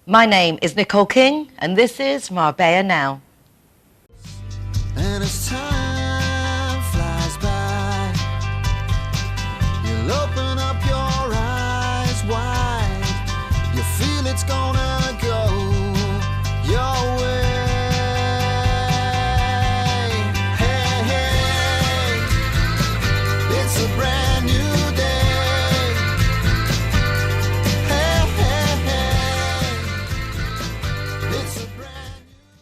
My name is Nicole King, and this is Marbella Now. And as time flies by, you'll open up your eyes wide. You feel it's gonna go your way. Hey, hey, it's a brand new day. Hey, hey, hey, it's a brand new day.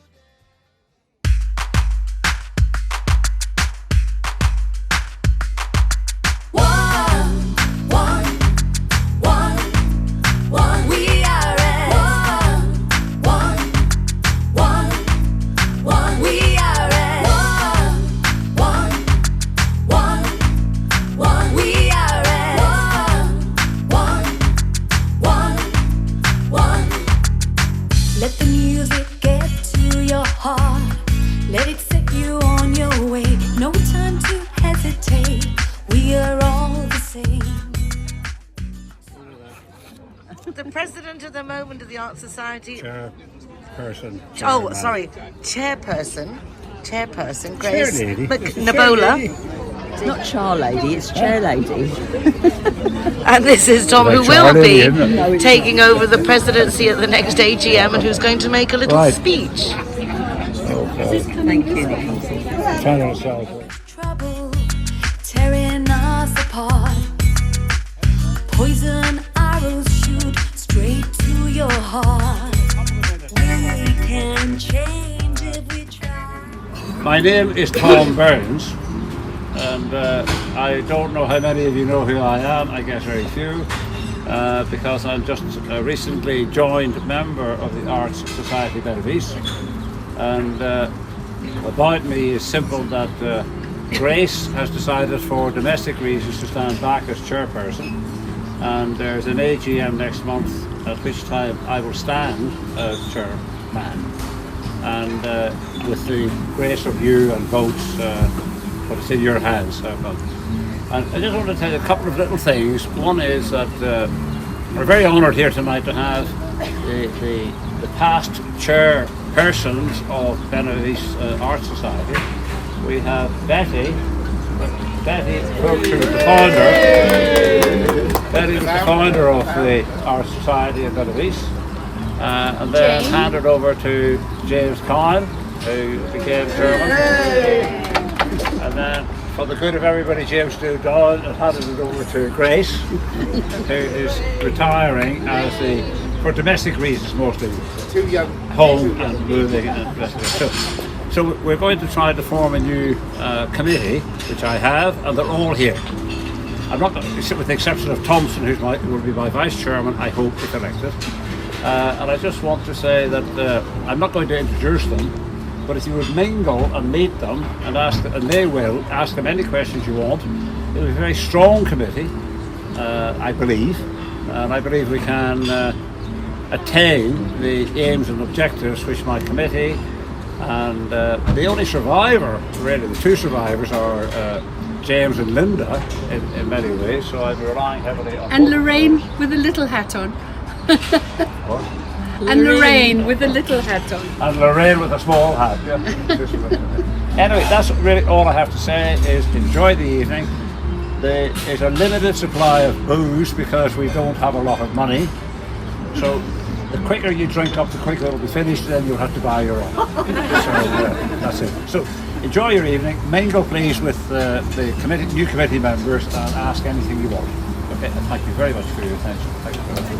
Let the music get to your heart. Let it set you on your way. No time to hesitate. We are all the same. The president at the moment of the Art Society. Chairperson. Oh, sorry, chairperson, Grace Chair lady. Nabola. It's not Char Lady, it's Chair Lady. And this is Tom, Like who will Charlie, be isn't it? taking over the presidency at the next AGM and who's going to make a little Right. speech. Okay. Thank you, Nicole. Turn ourselves. Trouble tearing us apart. Poison arrows shoot straight to your heart. We can change if we try. My name is Tom Burns, and I don't know how many of you know who I am. I guess very few, because I'm just a recently joined member of the Arts Society Benefice. And about me is simple that Grace has decided for domestic reasons to stand back as chairperson, and there's an AGM next month at which time I will stand as chairman. And with the grace of you and votes, but it's in your hands. And I just want to tell you a couple of little things. One is that we're very honoured here tonight to have the past chairpersons of Benefice Art Society. We have Betty Cook, who is the founder. Betty was the founder of the Art Society of Benefice. And then handed over to James Cowan, who became chairman. And then, for the good of everybody, James moved on and handed it over to Grace, who is retiring for domestic reasons mostly, home and moving and rest of it. So we're going to try to form a new committee, which I have, and they're all here. I'm not going to, with the exception of Thompson, who will be my vice chairman, I hope, if elected. And I just want to say that I'm not going to introduce them, but if you would mingle and meet them and they will ask them any questions you want. It'll be a very strong committee, I believe, and I believe we can attain the aims and objectives which my committee and the only survivor, really, the two survivors are James and Linda in many ways, so I'm relying heavily on And Lorraine with a little hat on. What? And Lorraine with a little hat on. And Lorraine with a small hat. Yeah. Anyway, that's really all I have to say is enjoy the evening. There is a limited supply of booze because we don't have a lot of money. So the quicker you drink up, the quicker it'll be finished, then you'll have to buy your own. So that's it. So enjoy your evening. Mingle please with the new committee members and ask anything you want. Okay, and thank you very much for your attention. Thank you very much.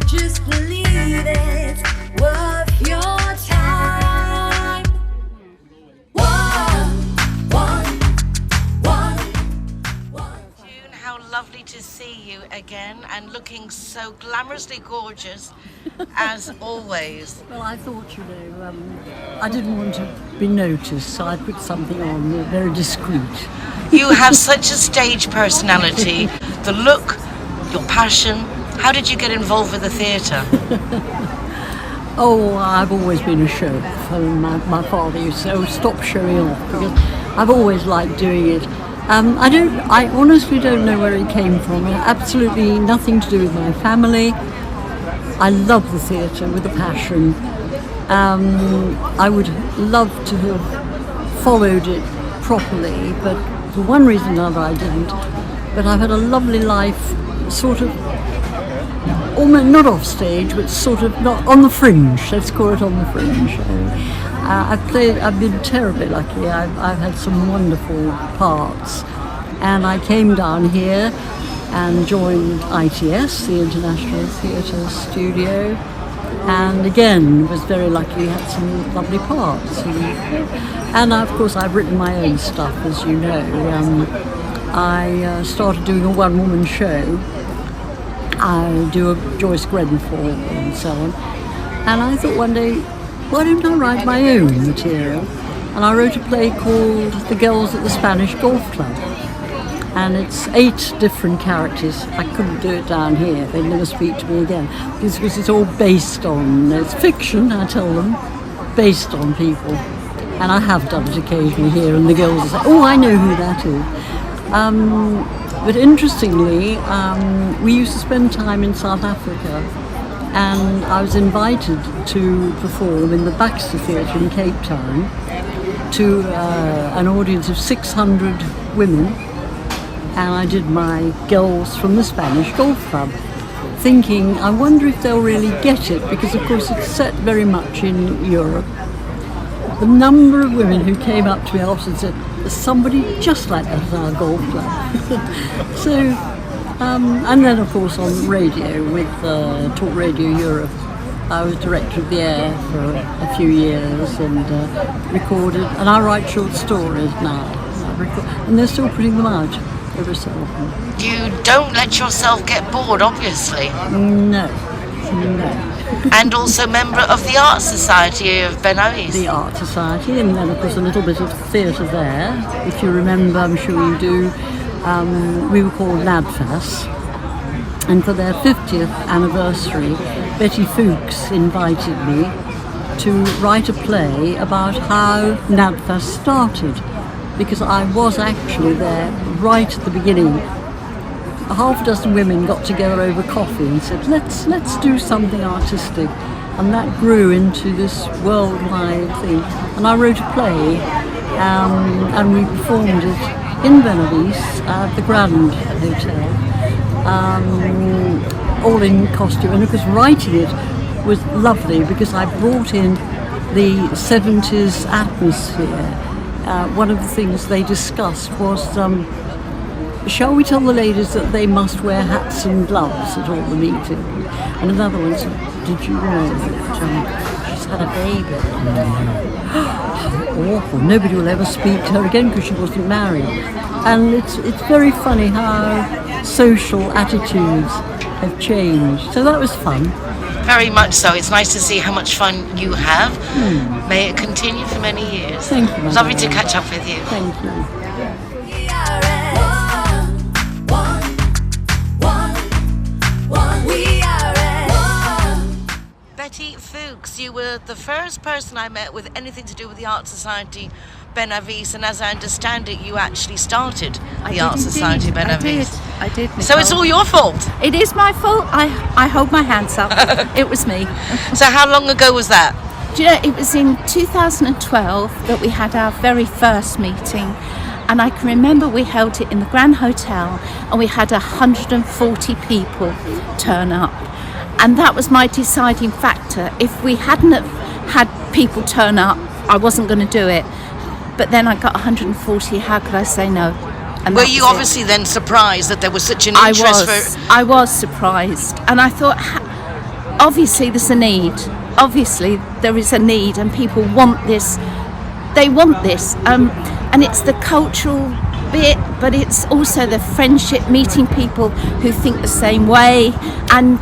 Just believe it's worth your time. June, how lovely to see you again and looking so glamorously gorgeous as always. Well, I thought, I didn't want to be noticed, so I put something on very discreet. You have such a stage personality, the look, your passion. How did you get involved with the theatre? Oh, I've always been a show. My father used to say, oh, stop showing off, because I've always liked doing it. I honestly don't know where he came from. Absolutely nothing to do with my family. I love the theatre with a passion. I would love to have followed it properly, but for one reason or another I didn't. But I've had a lovely life, sort of, almost not off stage, but sort of not on the fringe. Let's call it on the fringe. I've been terribly lucky. I've had some wonderful parts, and I came down here and joined ITS, the International Theatre Studio, and again was very lucky, had some lovely parts. And of course I've written my own stuff, as you know. I started doing a one-woman show. I do a Joyce Grenfell and so on. And I thought one day, why don't I write my own material? And I wrote a play called The Girls at the Spanish Golf Club. And it's 8 different characters. I couldn't do it down here. They'd never speak to me again. Because it's all based on, it's fiction, I tell them, based on people. And I have done it occasionally here, and the girls say, oh, I know who that is. But interestingly, we used to spend time in South Africa, and I was invited to perform in the Baxter Theatre in Cape Town to an audience of 600 women. And I did my Girls from the Spanish Golf Club, thinking, I wonder if they'll really get it, because of course it's set very much in Europe. The number of women who came up to me after and said, there's somebody just like that at our golf club. So, and then of course on radio with Talk Radio Europe, I was director of the air for a few years and recorded, and I write short stories now, and they're still putting them out every so often. You don't let yourself get bored, obviously. No. And also member of the Art Society of Benavis. The Art Society, and then of course a little bit of theatre there. If you remember, I'm sure you do, we were called NADFAS. And for their 50th anniversary, Betty Fuchs invited me to write a play about how NADFAS started, because I was actually there right at the beginning. A half dozen women got together over coffee and said, let's do something artistic, and that grew into this worldwide thing. And I wrote a play, and we performed it in Benavis at the Grand Hotel, all in costume. And of course writing it was lovely because I brought in the 70s atmosphere. One of the things they discussed was, shall we tell the ladies that they must wear hats and gloves at all the meetings? And another one said, did you know that she's had a baby? How awful. Nobody will ever speak to her again because she wasn't married. And it's very funny how social attitudes have changed. So that was fun. Very much so. It's nice to see how much fun you have. May it continue for many years. Thank you. Lovely to catch up with you. Thank you. Betty Fuchs, you were the first person I met with anything to do with the Art Society Benavis, and as I understand it, you actually started the Art Society Benavis. I did. So it's all your fault. It is my fault. I hold my hands up. It was me. So how long ago was that? Do you know, it was in 2012 that we had our very first meeting, and I can remember we held it in the Grand Hotel, and we had 140 people turn up. And that was my deciding factor. If we hadn't have had people turn up, I wasn't going to do it. But then I got 140, how could I say no? And were you obviously then surprised that there was such an interest? I was surprised. And I thought, obviously there's a need. Obviously there is a need, and people want this. They want this. And it's the cultural bit, but it's also the friendship, meeting people who think the same way, and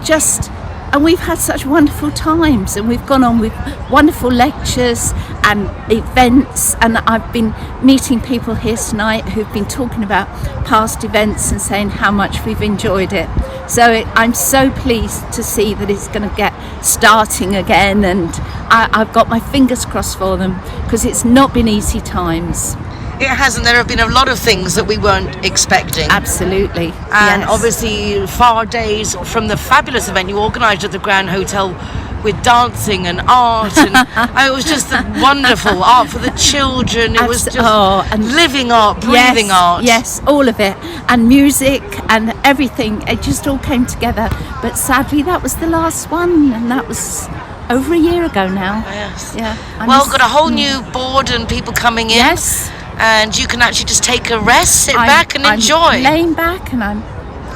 we've had such wonderful times, and we've gone on with wonderful lectures and events, and I've been meeting people here tonight who've been talking about past events and saying how much we've enjoyed it. So I'm so pleased to see that it's going to get starting again, and I've got my fingers crossed for them, because it's not been easy times. It hasn't. There have been a lot of things that we weren't expecting. Absolutely. And yes. obviously, far days from the fabulous event you organised at the Grand Hotel with dancing and art, and it was just wonderful art for the children. It was just and living art, breathing yes, art. Yes, all of it, and music and everything. It just all came together. But sadly, that was the last one, and that was over a year ago now. Yes. Yeah. Well, got a whole new board and people coming in. Yes. And you can actually just take a rest, sit back and enjoy. I'm laying back and I'm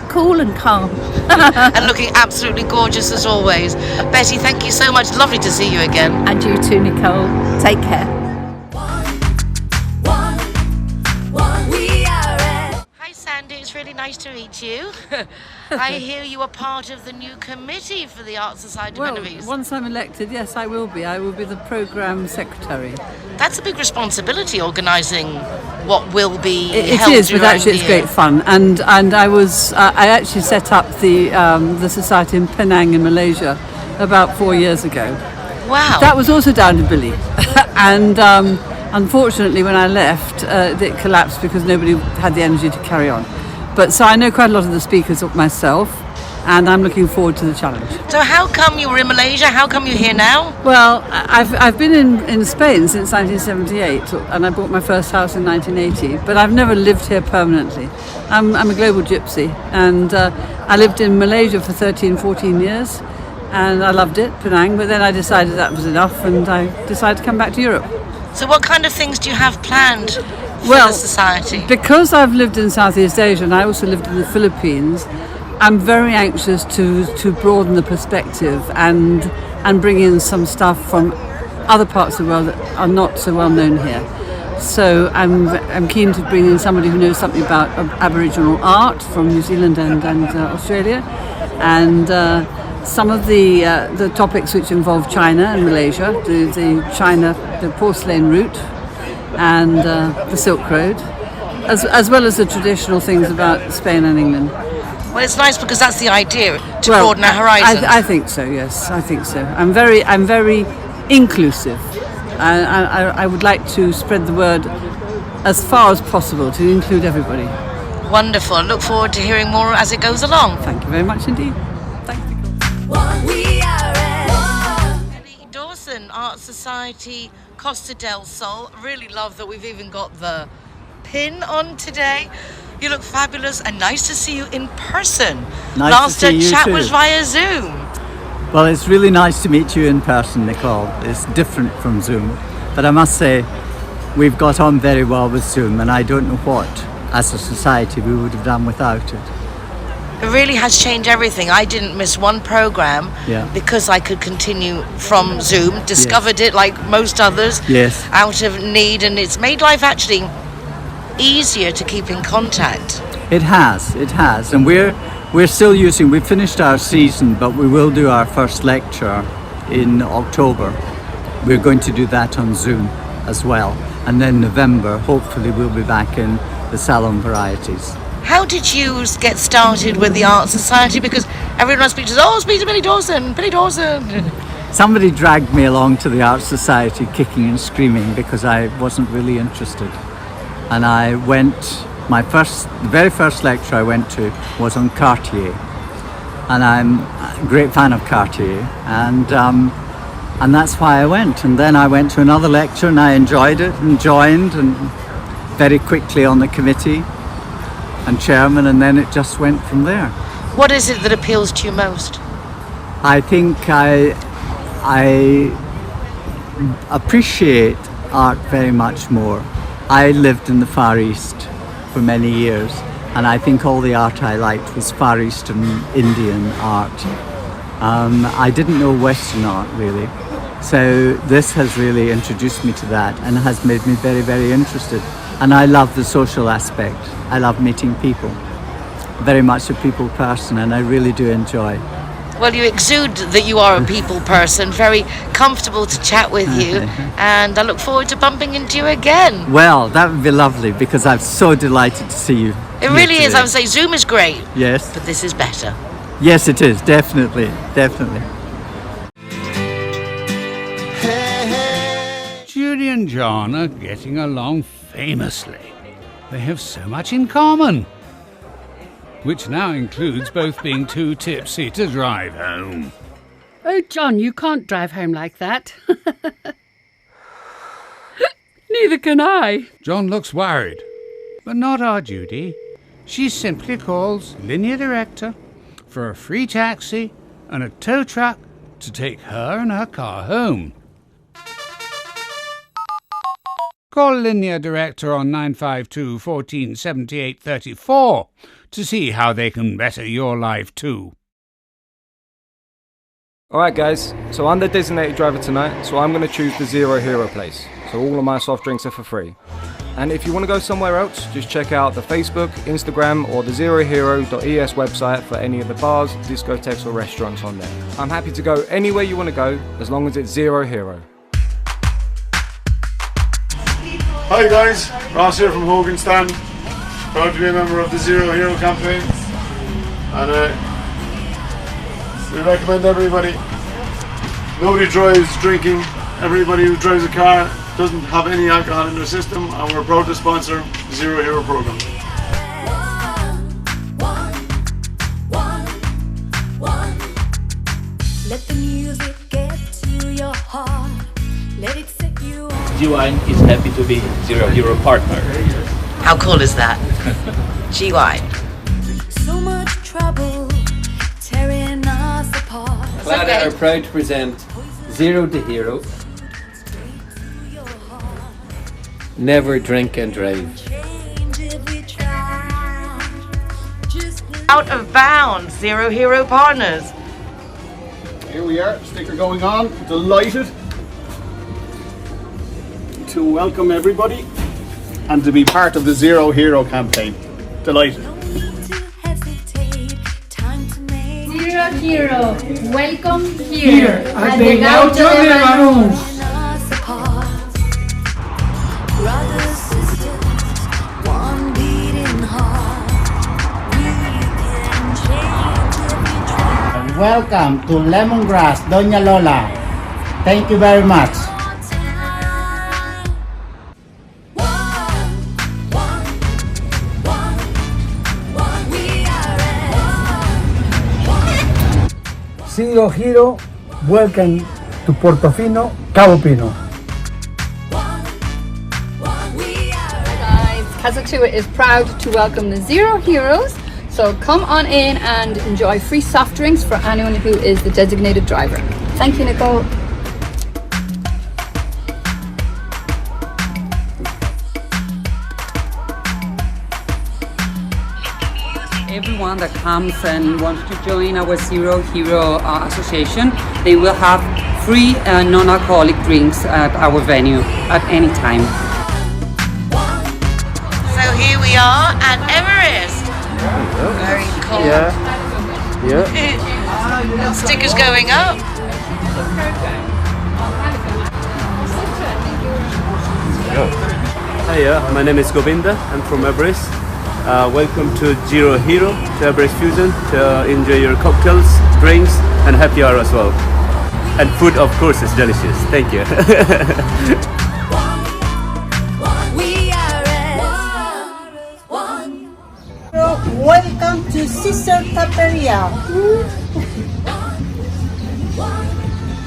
cool and calm. And looking absolutely gorgeous as always. Betty, thank you so much. Lovely to see you again. And you too, Nicole. Take care. We are at Hi Sandy, it's really nice to meet you. I hear you are part of the new committee for the Art Society of Well, Benavides. once I'm elected, yes, I will be. I will be the programme secretary. That's a big responsibility, organising what will be It held is, but during actually the it's year. great fun. And I actually set up the society in Penang in Malaysia about 4 years ago. Wow. That was also down to Billy, and unfortunately, when I left, it collapsed because nobody had the energy to carry on. But so I know quite a lot of the speakers myself, and I'm looking forward to the challenge. So how come you were in Malaysia? How come you're here now? Well, I've been in Spain since 1978, and I bought my first house in 1980. But I've never lived here permanently. I'm a global gypsy, and I lived in Malaysia for 13, 14 years, and I loved it, Penang. But then I decided that was enough, and I decided to come back to Europe. So what kind of things do you have planned for Well, the society? Because I've lived in Southeast Asia and I also lived in the Philippines, I'm very anxious to broaden the perspective and bring in some stuff from other parts of the world that are not so well known here. So I'm keen to bring in somebody who knows something about Aboriginal art from New Zealand and Australia, and some of the topics which involve China and Malaysia, the porcelain route, and the Silk Road, as well as the traditional things about Spain and England. Well, it's nice because that's the idea, to broaden our horizons. I think so. Yes, I think so. I'm very inclusive. I would like to spread the word as far as possible to include everybody. Wonderful. I look forward to hearing more as it goes along. Thank you very much indeed. Thank you. we are at Ellie Dawson, Art Society, Costa del Sol. Really love that we've even got the pin on today. You look fabulous and nice to see you in person. Nice Last to see you chat too. was via Zoom. Well, it's really nice to meet you in person, Nicole. It's different from Zoom. But I must say, we've got on very well with Zoom, and I don't know what, as a society, we would have done without it. It really has changed everything. I didn't miss one program Yeah. because I could continue from Zoom. Discovered it like most others Yes. out of need, and it's made life actually easier to keep in contact. It has, and we're still using. We finished our season, but we will do our first lecture in October. We're going to do that on Zoom as well, and then November, hopefully, we'll be back in the Salon Varieties. How did you get started with the Art Society? Because everyone speaks to, speak to Billy Dawson, Billy Dawson. Somebody dragged me along to the Art Society kicking and screaming because I wasn't really interested. And I went, the very first lecture I went to was on Cartier. And I'm a great fan of Cartier. And that's why I went. And then I went to another lecture and I enjoyed it and joined, and very quickly on the committee and chairman, and then it just went from there. What is it that appeals to you most? I think I appreciate art very much more. I lived in the Far East for many years, and I think all the art I liked was Far Eastern Indian art. I didn't know Western art really, so this has really introduced me to that and has made me very, very interested. And I love the social aspect. I love meeting people. Very much a people person, and I really do enjoy. Well, you exude that you are a people person, very comfortable to chat with you, and I look forward to bumping into you again. Well, that would be lovely, because I'm so delighted to see you. It really is. I would say Zoom is great, Yes. but this is better. Yes, it is. Definitely. Definitely. Hey, hey. Judy and John are getting along famously. They have so much in common, which now includes both being too tipsy to drive home. Oh, John, you can't drive home like that. Neither can I. John looks worried, but not our Judy. She simply calls Linear Director for a free taxi and a tow truck to take her and her car home. Call Linear Director on 952 14 78 34 to see how they can better your life too. Alright guys, so I'm the designated driver tonight, so I'm going to choose the Zero Hero place. So all of my soft drinks are for free. And if you want to go somewhere else, just check out the Facebook, Instagram or the zerohero.es website for any of the bars, discotheques or restaurants on there. I'm happy to go anywhere you want to go, as long as it's Zero Hero. Hi guys, Ross here from Hogan Stand. Proud to be a member of the Zero Hero campaign. And we recommend everybody. Nobody drives drinking. Everybody who drives a car doesn't have any alcohol in their system, and we're proud to sponsor the Zero Hero program. Let the music get to your heart. Let it set you on. G-Wine is happy to be Zero Hero partner. How cool is that? G-Wine. So much trouble tearing us apart. Clara are proud to present Zero the Hero. Never drink and drive. Out of bounds, Zero Hero partners. Here we are, sticker going on. Delighted to welcome everybody and to be part of the Zero Hero campaign. Delighted. Zero Hero, welcome here at the Gaucho de Baruns. Brothers, sisters, one beating heart. We can change if we try. Welcome to Lemongrass, Doña Lola. Thank you very much. Zero Hero, welcome to Portofino, Cabo Pino. Kazatua is proud to welcome the Zero Heroes, so come on in and enjoy free soft drinks for anyone who is the designated driver. Thank you, Nicole. Everyone that comes and wants to join our Zero Hero Association, they will have free non-alcoholic drinks at our venue at any time. So here we are at Everest. Very cool. Yeah. Stickers going up. Hiya, my name is Govinda. I'm from Everest. Welcome to Zero Hero, to Everest Fusion, to enjoy your cocktails, drinks, and happy hour as well. And food, of course, is delicious. Thank you. Welcome to Sister Taperia.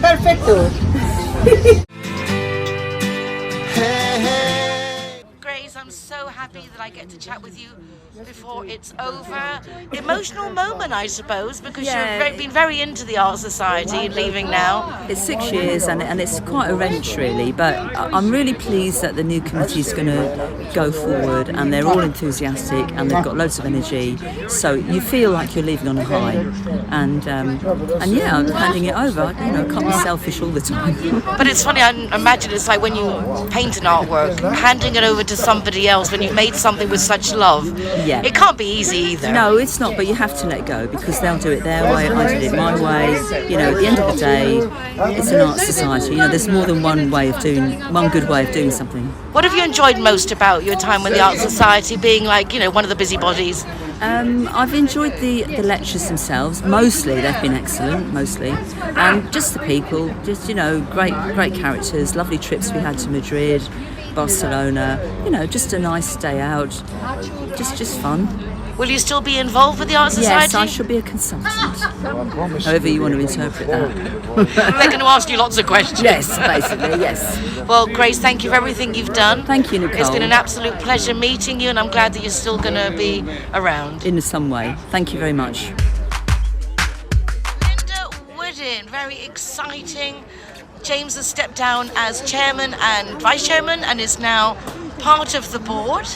Perfecto. Grace, I'm so happy that I get to chat with you before it's over. Emotional moment, I suppose, because you've been very into the Art Society and leaving now. It's 6 years and it's quite a wrench really, but I'm really pleased that the new committee is going to go forward and they're all enthusiastic and they've got loads of energy, so you feel like you're leaving on a high, and yeah, I'm handing it over. You know, I can't be selfish all the time. But it's funny, I imagine it's like when you paint an artwork, handing it over to somebody else when you've made something with such love. Yeah. It can't be easy either. No, it's not, but you have to let go because they'll do it their way, I did it my way. You know, at the end of the day, it's an art society. You know, there's more than one good way of doing something. What have you enjoyed most about your time with the Art Society, being like, you know, one of the busybodies? I've enjoyed the lectures themselves. Mostly, they've been excellent, mostly. And just the people, just, you know, great characters, lovely trips we had to Madrid. Barcelona. You know, just a nice day out, just fun. Will you still be involved with the Art Society? Yes, I shall be a consultant. However you want to interpret that. They're going to ask you lots of questions. Yes, basically, yes. Well, Grace, thank you for everything you've done. Thank you, Nicole. It's been an absolute pleasure meeting you, and I'm glad that you're still going to be around. In some way. Thank you very much. Linda Woodin, very exciting. James has stepped down as chairman and vice chairman and is now part of the board.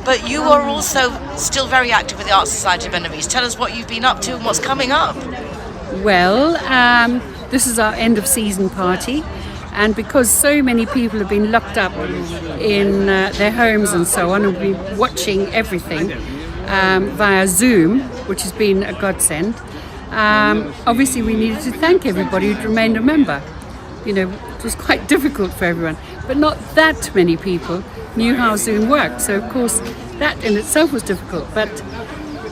But you are also still very active with the Art Society of Benavides. Tell us what you've been up to and what's coming up. Well, this is our end of season party, and because so many people have been locked up in their homes and so on, and will be watching everything via Zoom, which has been a godsend, obviously we needed to thank everybody who'd remained a member. You know, it was quite difficult for everyone, but not that many people knew how Zoom worked, so of course that in itself was difficult. But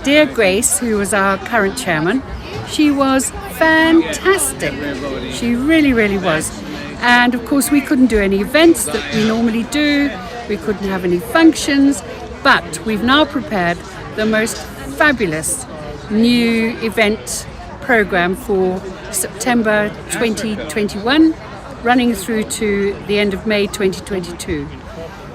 dear Grace, who was our current chairman, she was fantastic. She really, really was. And of course we couldn't do any events that we normally do, we couldn't have any functions, but we've now prepared the most fabulous new event program for September 2021, running through to the end of May 2022.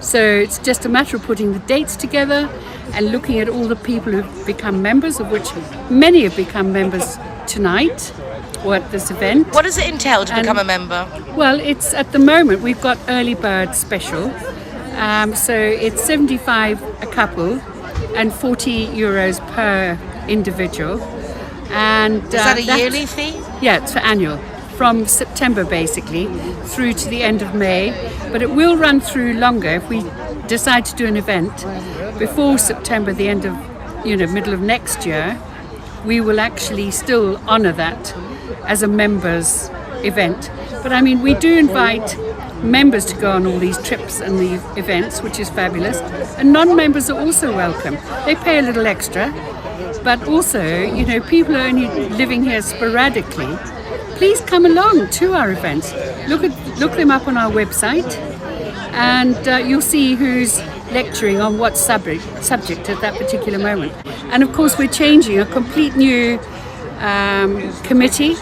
So it's just a matter of putting the dates together and looking at all the people who've become members, of which many have become members tonight or at this event. What does it entail to become a member? Well, it's at the moment we've got early bird special. So it's 75 a couple and 40 euros per individual. And is that a yearly fee? Yeah, it's for annual. From September basically through to the end of May, but it will run through longer if we decide to do an event before September, the end of, middle of next year. We will actually still honour that as a members event. But I mean, we do invite members to go on all these trips and the events, which is fabulous, and non-members are also welcome. They pay a little extra, but also, people are only living here sporadically. Please come along to our events. Look them up on our website, and you'll see who's lecturing on what subject at that particular moment. And of course, we're changing a complete new committee,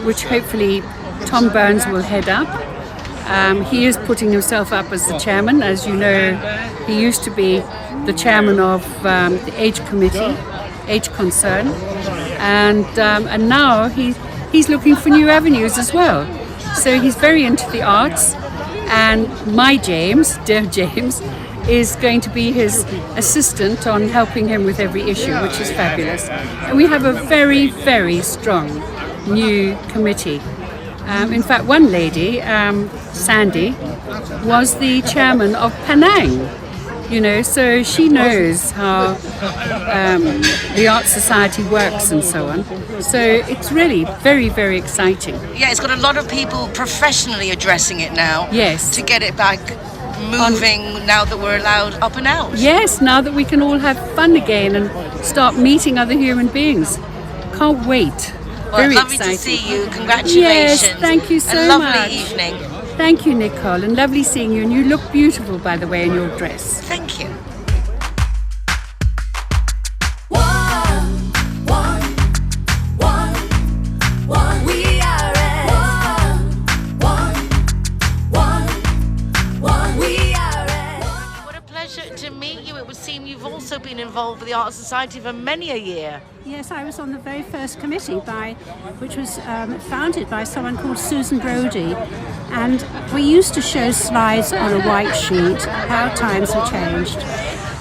which hopefully Tom Burns will head up. He is putting himself up as the chairman. As you know, he used to be the chairman of the Age Committee, Age Concern, and now he's looking for new avenues as well. So he's very into the arts, and my James, dear James, is going to be his assistant on helping him with every issue, which is fabulous. And we have a very, very strong new committee. In fact, one lady, Sandy, was the chairman of Penang. So she knows how the Art Society works and so on. So it's really very, very exciting. Yeah, it's got a lot of people professionally addressing it now. Yes. To get it back moving now that we're allowed up and out. Yes, now that we can all have fun again and start meeting other human beings. Can't wait. Well, very lovely exciting. To see you. Congratulations. Yes, thank you so much. A lovely much. evening. Thank you, Nicole, and lovely seeing you. And you look beautiful, by the way, in your dress. Thank you. You've also been involved with the Art Society for many a year. Yes, I was on the very first committee, which was founded by someone called Susan Brodie, and we used to show slides on a white sheet. How times have changed.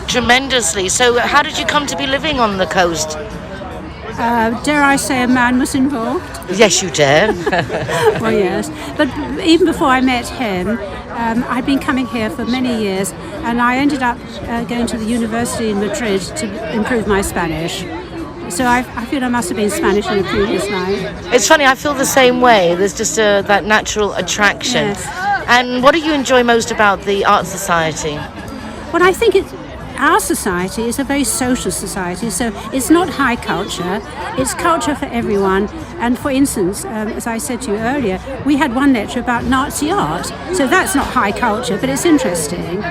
Tremendously. So how did you come to be living on the coast? Dare I say a man was involved? Yes, you dare. Well, yes. But even before I met him, I'd been coming here for many years, and I ended up going to the university in Madrid to improve my Spanish. So I feel I must have been Spanish in a previous life. It's funny, I feel the same way. There's just that natural attraction. Yes. And what do you enjoy most about the Art Society? Well, I think it's our society is a very social society, so it's not high culture, it's culture for everyone. And for instance, as I said to you earlier, we had one lecture about Nazi art, so that's not high culture, but it's interesting.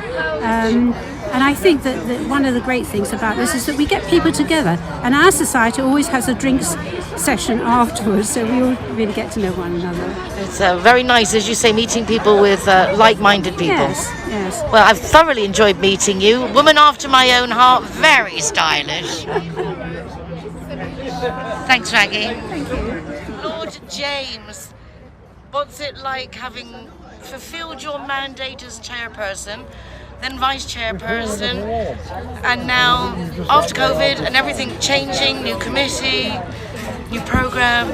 And I think that one of the great things about this is that we get people together, and our society always has a drinks session afterwards, so we all really get to know one another. It's very nice, as you say, meeting people with like-minded people. Yes, yes. Well, I've thoroughly enjoyed meeting you. Woman after my own heart, very stylish. Thanks, Maggie. Thank you. Lord James, what's it like having fulfilled your mandate as chairperson, then vice chairperson, and now after COVID and everything changing, new committee, new program?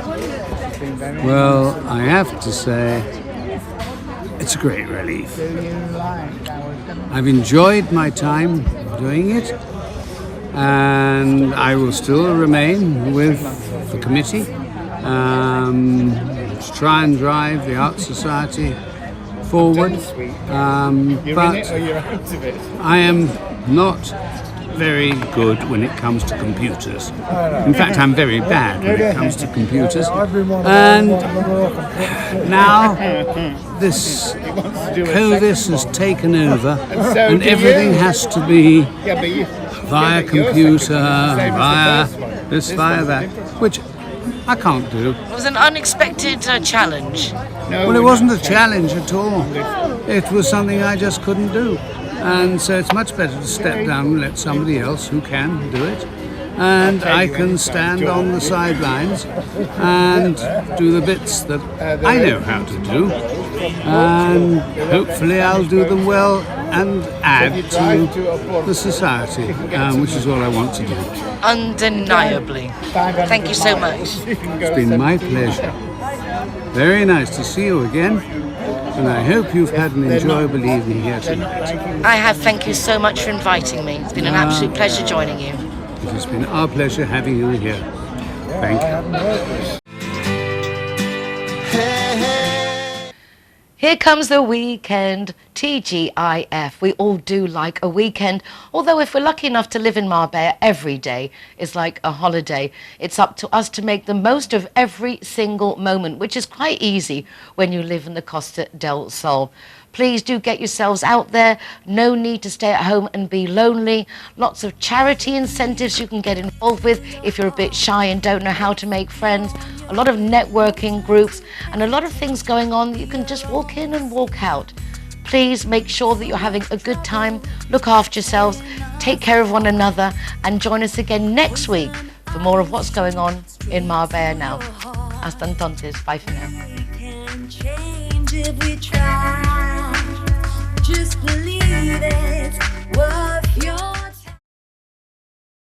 Well, I have to say, it's a great relief. I've enjoyed my time doing it, and I will still remain with the committee to try and drive the Art Society forward. But I am not very good when it comes to computers. In fact, I'm very bad when it comes to computers. And now this COVID has taken over, and everything has to be via computer, via this, via that, which I can't do. It was an unexpected challenge. Well, it wasn't a challenge at all. It was something I just couldn't do. And so it's much better to step down and let somebody else who can do it. And I can stand on the sidelines and do the bits that I know how to do. And hopefully I'll do them well and add to the society, which is what I want to do. Undeniably. Thank you so much. It's been my pleasure. Very nice to see you again, and I hope you've had an enjoyable evening here tonight. I have. Thank you so much for inviting me. It's been an absolute pleasure joining you. It has been our pleasure having you here. Thank you. Here comes the weekend, TGIF. We all do like a weekend, although if we're lucky enough to live in Marbella, every day is like a holiday. It's up to us to make the most of every single moment, which is quite easy when you live in the Costa del Sol. Please do get yourselves out there. No need to stay at home and be lonely. Lots of charity incentives you can get involved with if you're a bit shy and don't know how to make friends. A lot of networking groups and a lot of things going on that you can just walk in and walk out. Please make sure that you're having a good time. Look after yourselves. Take care of one another and join us again next week for more of what's going on in Marbella Now. Hasta entonces. Bye for now. If we try, just believe it.